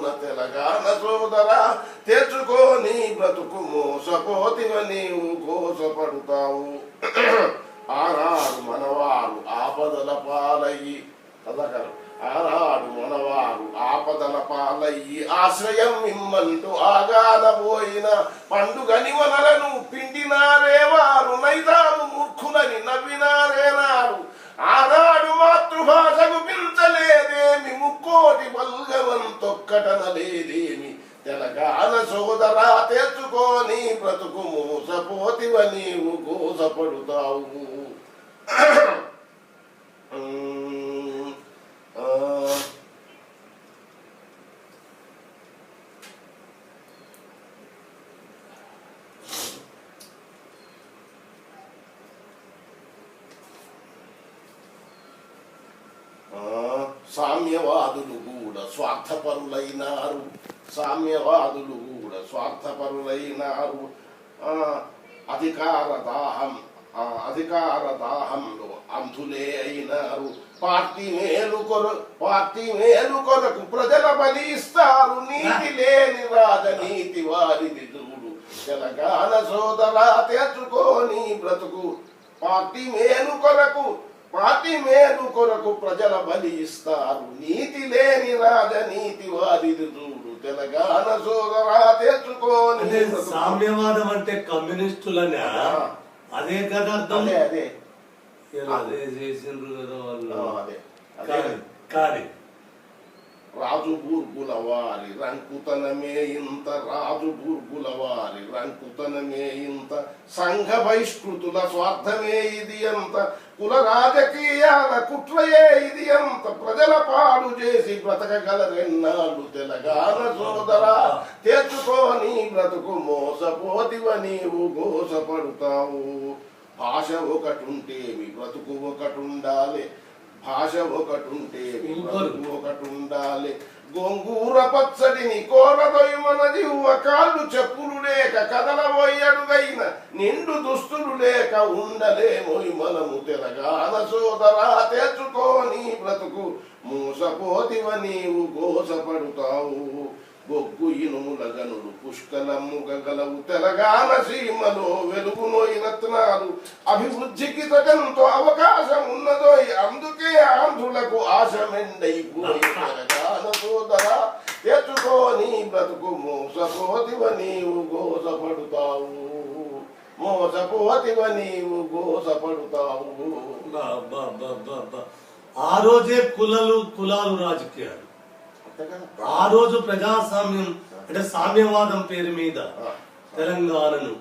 లోన తెలంగాణ సోదరా తెచ్చుకోని బ్రతుకు మోసపోతివ నీవు గోసపడుతావు. ఆనాడు మనవారు ఆపదల పాలయ్యి కథకరు ఆనాడు మనవారు ఆపదల పాలయ్యి ఆశ్రయం ఇమ్మంటూ ఆగానబోయిన పండుగని వనలను పిండినారేవారు నైదాము మూర్ఖులని నవ్వినారేనారు. ఆనాడు మాతృభాషకు పిలిచలేదేమి ముక్కోటి బల్గవంతొక్కటనలేదేమి తెలంగాణ సోదరా తెచ్చుకోని బ్రతుకు మోసపోతివ నీవు గోసపడుతావు. సామ్యవాదులు కూడా స్వార్థపరులైనారు. సామ్యవాదులు కూడా స్వార్థపరులైనారు. అధికార దాహంలో అంధులే అయినారు. పార్టీ మేలు కొరకు ప్రజల బలి ఇస్తారు. నీతి లేని రాజనీతి వారిది చూడు తెలంగాణ సోదరా తెచ్చుకోని బ్రతుకు. పార్టీ మేలు కొరకు ప్రజల బలి ఇస్తారు. నీతి లేని రాజనీతి వారిది చూడు తెలంగాణ సోదరా తెచ్చుకోని. సామ్యవాదం అంటే కమ్యూనిస్టులనే అదే కదా అర్థం. అదే చేసిండ్రు కదా వాళ్ళు. కానీ రాజు బూర్గుల వారి రంకుతనమే ఇంత. రాజు బూర్గుల వారి రంకుతనమే ఇంత. సంఘ బహిష్కృతుల స్వార్థమే ఇది ఎంత. కుల రాజకీయాల కుట్రయే ఇది ఎంత. ప్రజల పాడు చేసి బ్రతకగలరెన్నాళ్ళు తెలంగాణ సోదరా తెచ్చుకోని బ్రతుకు మోసపోతివ నీవు గోసపడుతావు. భాష ఒకటుంటేమి బ్రతుకు ఒకటుండాలి. భాష ఒకటుంటేమి బ్రతుకు ఒకటుండాలి. గోంగూర పచ్చడిని కోరదొయ్యి మన దివ్వ. కాళ్ళు చెప్పులు లేక కదలబోయడుగైన నిండు దుస్తులు లేక ఉండలేమోయ్ మనము తెలంగాణ సోదరా తెచ్చుకోని బ్రతుకు మోసపోతివ నీవు గోసపడుతావు. బొగ్గు ఇనుముల గనులు పుష్కలమ్ముగా గలవు తెలంగాణ సీమలో వెలుగునోయి రత్నాలు. అభివృద్ధికి తగంతో అవకాశం ఉన్నదో అందుకే ఆంధ్రులకు ఆశ మెండైపోయి తెలంగాణ సోదరా తెచ్చుకోని బ్రతుకు మోసపోతివ నీవు గోసపడుతావు. మోసపోతివ నీవు గోసపడుతావు. ఆ రోజే కులాలు రాజకీయాలు. ఆ రోజు ప్రజాస్వామ్యం అంటే సామ్యవాదం పేరు మీద తెలంగాణను